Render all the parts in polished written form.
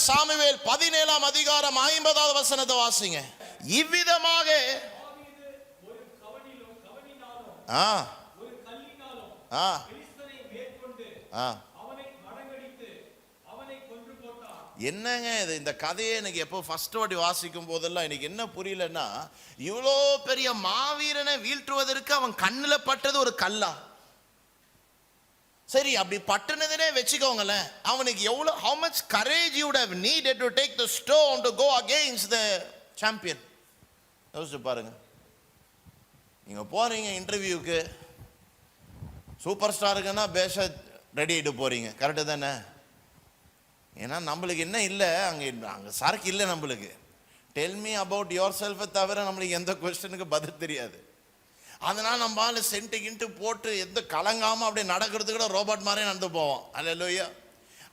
Samuel 17ஆம் அதிகாரம் 50வது வசனத்தை வாசிங்க. இவ்விதமாக என்னங்க இது? இந்த கதையை எனக்கு எப்போ ஃபர்ஸ்ட் வாட்டி வாசிக்கும் போதெல்லாம் எனக்கு என்ன புரியலன்னா, இவ்வளோ பெரிய மாவீரனை வீழ்த்துவதற்கு அவன் கண்ணில் பட்டது ஒரு கல்லா? சரி, அப்படி பட்டுனதுனே வச்சுக்கோங்களேன், அவனுக்கு எவ்வளோ, how much courage you would have needed to take the stone to go against the champion. யோசிச்சு பாருங்க. நீங்க போறீங்க இன்டர்வியூக்கு, சூப்பர் ஸ்டாருக்குன்னா பேச ரெடி ஆகிட்டு போறீங்க, கரெக்டு தானே? ஏன்னா நம்மளுக்கு என்ன இல்லை, அங்கே சரக்கு இல்லை நம்மளுக்கு. டெல் மீ அபவுட் யுவர் செல்ஃபை தவிர நம்மளுக்கு எந்த கொஸ்டனுக்கு பதில் தெரியாது. அதனால் நம்ம ஆள் சென்ட்டு கிண்டு போட்டு எந்த கலங்காமல் அப்படியே நடக்கிறது கூட ரோபோட் மாதிரியே நடந்து போவோம். அல்லேலூயா.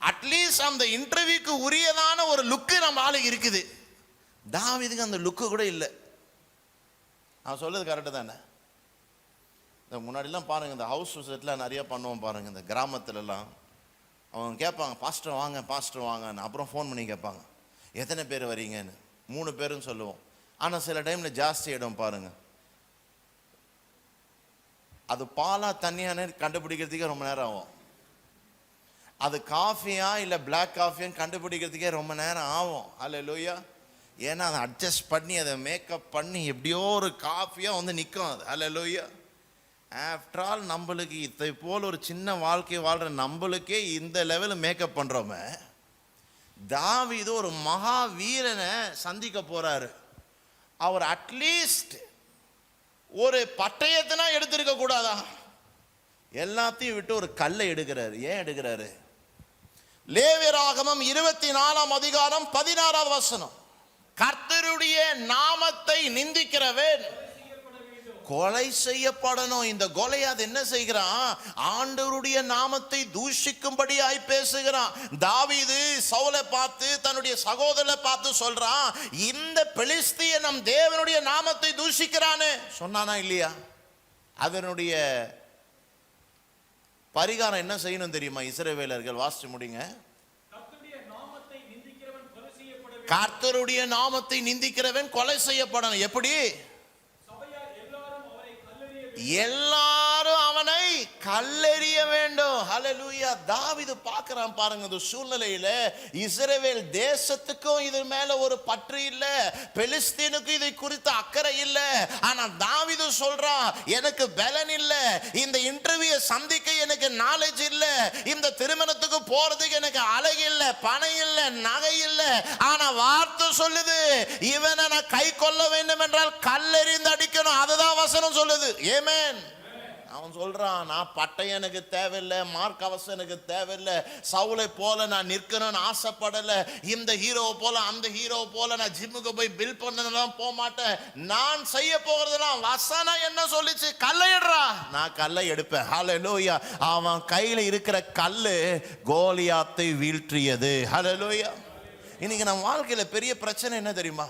அட்லீஸ்ட் அந்த இன்டர்வியூக்கு உரியதான ஒரு லுக்கு நம்ம ஆளுக்கு இருக்குது. தாவீதுக்கு அந்த லுக்கு கூட இல்லை. நான் சொல்றது கரெக்டு தானே? இந்த முன்னாடிலாம் பாருங்கள், இந்த ஹவுஸ் விசிட்லாம் நிறையா பண்ணுவோம் பாருங்கள், இந்த கிராமத்துலலாம். அவங்க கேட்பாங்க, பாஸ்டர் வாங்க பாஸ்டர் வாங்கன்னு. அப்புறம் ஃபோன் பண்ணி கேட்பாங்க, எத்தனை பேர் வரீங்கன்னு. 3 பேருன்னு சொல்லுவோம். ஆனால் சில டைமில் ஜாஸ்தி இடம் பாருங்கள். அது பாலா தண்ணியானு கண்டுபிடிக்கிறதுக்கே ரொம்ப நேரம் ஆகும். அது காஃபியா இல்லை பிளாக் காஃபியான்னு கண்டுபிடிக்கிறதுக்கே ரொம்ப நேரம் ஆகும். அல்லேலூயா. ஏன்னா அதை அட்ஜஸ்ட் பண்ணி அதை மேக்கப் பண்ணி எப்படியோ ஒரு காஃபியாக வந்து நிற்கும் அது. அல்லேலூயா. ஆஃப்டர் ஆல் நம்மளுக்கு இதை போல் ஒரு சின்ன வாழ்க்கை வாழ்கிற நம்மளுக்கே இந்த லெவலில் மேக்கப் பண்ணுறோமே, தாவீது ஒரு மகா வீரனை சந்திக்க போகிறாரு. அவர் அட்லீஸ்ட் ஒரு பட்டயத்தினா எடுத்திருக்க கூடாதா? எல்லாத்தையும் விட்டு ஒரு கல்லை எடுக்கிறாரு. ஏன் எடுக்கிறாரு? லேவியராகமம் 24ஆம் அதிகாரம் 16வது வசனம். கர்த்தருடைய நாமத்தை நிந்திக்கிறவன் கொலை செய்யப்படணும். இந்த கொலையாத் என்ன செய்கிறான்? ஆண்டவருடைய நாமத்தை தூஷிக்கும்படியாய் பேசுகிறான். தாவீது சவுலை பார்த்து, தன்னுடைய சகோதரரை பார்த்து சொல்றான், இந்த பெலிஸ்தியன் நம் தேவனுடைய நாமத்தை தூஷிக்கிறானே. சொன்னானா இல்லையா? அதனுடைய பரிகாரம் என்ன செய்யணும் தெரியுமா? இஸ்ரவேலர்கள் வாசிச்சு முடிங்க. கர்த்தருடைய நாமத்தை நிந்திக்கிறவன் கொலை செய்யப்படணும். எப்படி? எல்லாரும் அவனை கல்லெறிய வேண்டும். ஹல்லேலூயா. தாவீது பார்க்கறான் பாருங்க, இந்த சூழ்நிலையில இஸ்ரவேல் தேசத்துக்கும் இது மேல ஒரு பற்று இல்ல, பெலிஸ்தீனுக்கு இதை குறித்த அக்கறை இல்ல. ஆனா தாவீது சொல்றான், எனக்கு பலன் இல்ல, இந்த இன்டர்வியூ சந்திக்க எனக்கு நாலேஜ் இல்ல, இந்த திருமணத்துக்கு போறதுக்கு எனக்கு அழகு இல்ல, பணம் இல்ல, நகை இல்ல. ஆனா வார்த்தை சொல்லுது, இவனை நான் கை கொள்ள வேண்டும் என்றால் கல்லெறிந்து அடிக்கணும். அதுதான் வசனம் சொல்லுது. ஏமேன். அவன் சொல்றான், நான் பட்டயம் எனக்கு தேவையில்லை, மார்க் அவசரம் எனக்கு தேவையில்லை, சவுலை போல நான் நிற்கணும்னு ஆசைப்படலை, இந்த ஹீரோவை போல அந்த ஹீரோவை போல நான் ஜிம்முக்கு போய் பில் பண்ணதெல்லாம் போக மாட்டேன். நான் செய்ய போகிறதெல்லாம் வசனம் என்ன சொல்லிச்சு? கல்லையிடுறா, நான் கல்லை எடுப்பேன். ஹல்லேலூயா. அவன் கையில் இருக்கிற கல்லு கோலியாத்தை வீழ்த்தியது. ஹல்லேலூயா. இன்னைக்கு நம்ம வாழ்க்கையில பெரிய பிரச்சனை என்ன தெரியுமா?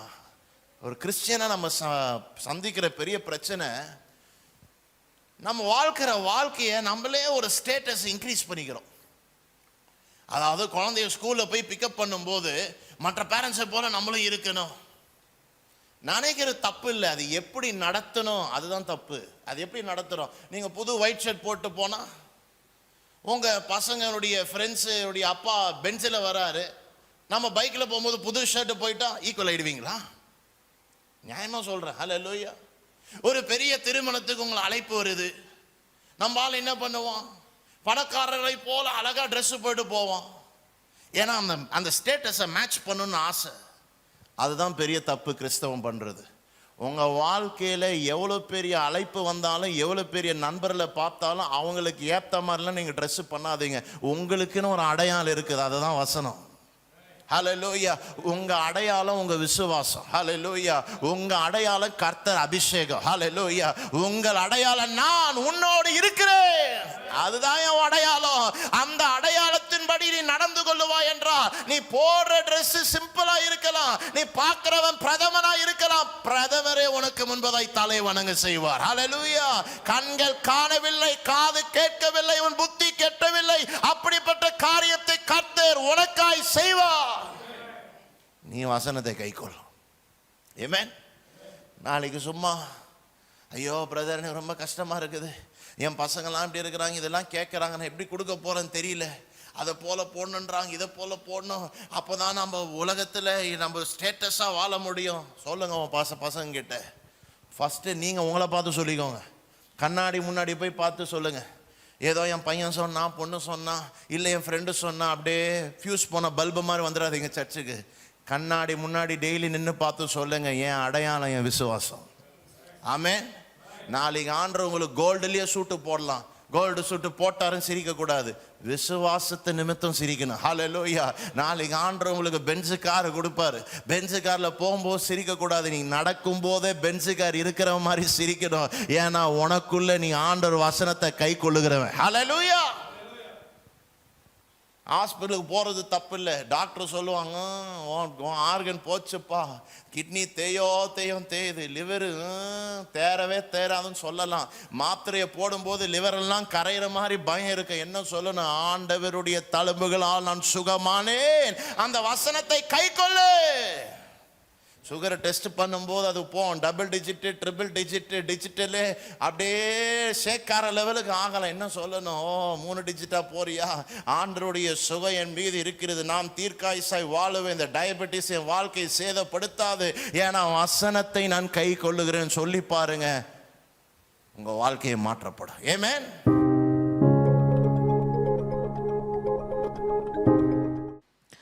ஒரு கிறிஸ்டியனா நம்ம சந்திக்கிற பெரிய பிரச்சனை, நம்ம வாழ்க்கையை நம்மளே ஒரு ஸ்டேட்டஸ் இன்க்ரீஸ் பண்ணிக்கிறோம். அதாவது குழந்தைய ஸ்கூலில் போய் பிக்கப் பண்ணும்போது மற்ற பேரண்ட்ஸை போல நம்மளும் இருக்கணும் நினைக்கிறது தப்பு இல்லை. அது எப்படி நடத்தணும் அதுதான் தப்பு. அது எப்படி நடத்துகிறோம்? நீங்கள் புது ஒயிட் ஷர்ட் போட்டு போனால் உங்கள் பசங்களுடைய ஃப்ரெண்ட்ஸுடைய அப்பா பென்சில் வராரு, நம்ம பைக்கில் போகும்போது புது ஷர்ட்டு போயிட்டா ஈக்குவல் ஆகிடுவீங்களா? நியாயமாக சொல்கிறேன். ஹல்லேலூயா. ஒரு பெரிய திருமணத்துக்கு உங்களை அழைப்பு வருது, நம்ம ஆள் என்ன பண்ணுவோம்? பணக்காரர்களை போல அழகா ட்ரெஸ் போட்டு போவோம். ஏன்னா அந்த ஸ்டேட்டஸை மேட்ச் பண்ணணும்னு ஆசை. அதுதான் பெரிய தப்பு கிறிஸ்தவம் பண்றது. உங்க வாழ்க்கையில எவ்வளவு பெரிய அழைப்பு வந்தாலும், எவ்வளவு பெரிய நண்பர்களை பார்த்தாலும் அவங்களுக்கு ஏத்த மாதிரிலாம் நீங்க ட்ரெஸ் பண்ணாதீங்க. உங்களுக்குன்னு ஒரு அடையாளம் இருக்குது, அதுதான் வசனம். ஹல்லேலூயா. உங்க அடையாளம் உங்க விசுவாசம். ஹல்லேலூயா. உங்க அடையாளம் கர்த்தர் அபிஷேகம். ஹல்லேலூயா. உங்கள் அடையாளம் நான் உன்னோடு இருக்கிறேன், அதுதான் என் அடையாளம். அந்த அடையாளத்தின்படி நீ நடந்து கொள்ளுவாய் என்றால், நீ போடுற ட்ரெஸ் சிம்பிளா இருக்கலாம், நீ பார்க்கிறவன் பிரதமனா இருக்கலாம், பிரதமரே உனக்கு முன்பதாய் தலை வணங்க செய்வார். ஹல்லேலூயா. கண்கள் காணவில்லை, காது கேட்கவில்லை, உன் புத்தி கெட்டவில்லை, அப்படிப்பட்ட காரியத்தை கர்த்தர் உனக்காய் செய்வார். நீ வசனத்தை கைக்கொள். ஆமென். நாளைக்கு சும்மா ஐயோ பிரதர் எனக்கு ரொம்ப கஷ்டமாக இருக்குது, என் பசங்கள்லாம் இப்படி இருக்கிறாங்க, இதெல்லாம் கேட்குறாங்க, நான் எப்படி கொடுக்க போகிறேன்னு தெரியல, அதை போல் போடணுன்றாங்க, இதை போல் போடணும், அப்போ தான் நம்ம உலகத்தில் நம்ம ஸ்டேட்டஸாக வாழ முடியும். சொல்லுங்க உன் பசங்கிட்ட ஃபஸ்ட்டு நீங்கள் உங்களை பார்த்து சொல்லிக்கோங்க. கண்ணாடி முன்னாடி போய் பார்த்து சொல்லுங்கள். ஏதோ என் பையன் சொன்னான், பொண்ணு சொன்னான், இல்லை என் ஃப்ரெண்டு சொன்னான், அப்படியே ஃபியூஸ் போன பல்பு மாதிரி வந்துடாதீங்க சர்ச்சுக்கு. கண்ணாடி முன்னாடி டெய்லி நின்று பார்த்து சொல்லுங்க, என் அடையாளம் என் விசுவாசம். ஆமென். நாளைக்கு ஆண்டவர் உங்களுக்கு கோல்டுலேயே சூட்டு போடலாம். கோல்டு சூட்டு போட்டாரும் சிரிக்கக்கூடாது, விசுவாசத்தை நிமித்தம் சிரிக்கணும். ஹல்லேலூயா. நாளைக்கு ஆண்டவர் உங்களுக்கு பென்ஸு கார் கொடுப்பாரு, பென்ஸு காரில் போகும்போது சிரிக்கக்கூடாது, நீ நடக்கும் போதே பென்ஸு கார் இருக்கிற மாதிரி சிரிக்கணும். ஏன்னா உனக்குள்ள நீ ஆண்டவர் வசனத்தை கை கொள்ளுகிறவன். ஹல்லேலூயா. ஹாஸ்பிட்டலுக்கு போகிறது தப்பு இல்லை. டாக்டர் சொல்லுவாங்க ஆர்கன் போச்சுப்பா, கிட்னி தேயுது, லிவரு தேரவே தேராதுன்னு சொல்லலாம். மாத்திரையை போடும்போது லிவரெல்லாம் கரையிற மாதிரி பயம் இருக்கு. என்ன சொல்லணும்? ஆண்டவருடைய தழும்புகளால் நான் சுகமானேன். அந்த வசனத்தை கை கொள்ளு. சுகரை டெஸ்ட் பண்ணும்போது அது போகும், double digit, triple digit, digital அப்படியே ஷேக்கார லெவலுக்கு ஆகலாம். என்ன சொல்லணும்? 3 டிஜிட்டாக போறியா? ஆண்டவருடைய சுகம் என் மீது இருக்கிறது, நாம் தீர்க்காயுசாய் வாழுவேன், இந்த டயபெட்டிஸ் என் வாழ்க்கையை சேதப்படுத்தாது, ஏன்னா வசனத்தை நான் கை கொள்ளுகிறேன்னு சொல்லி பாருங்க, உங்க வாழ்க்கையை மாற்றப்படும். ஆமென்.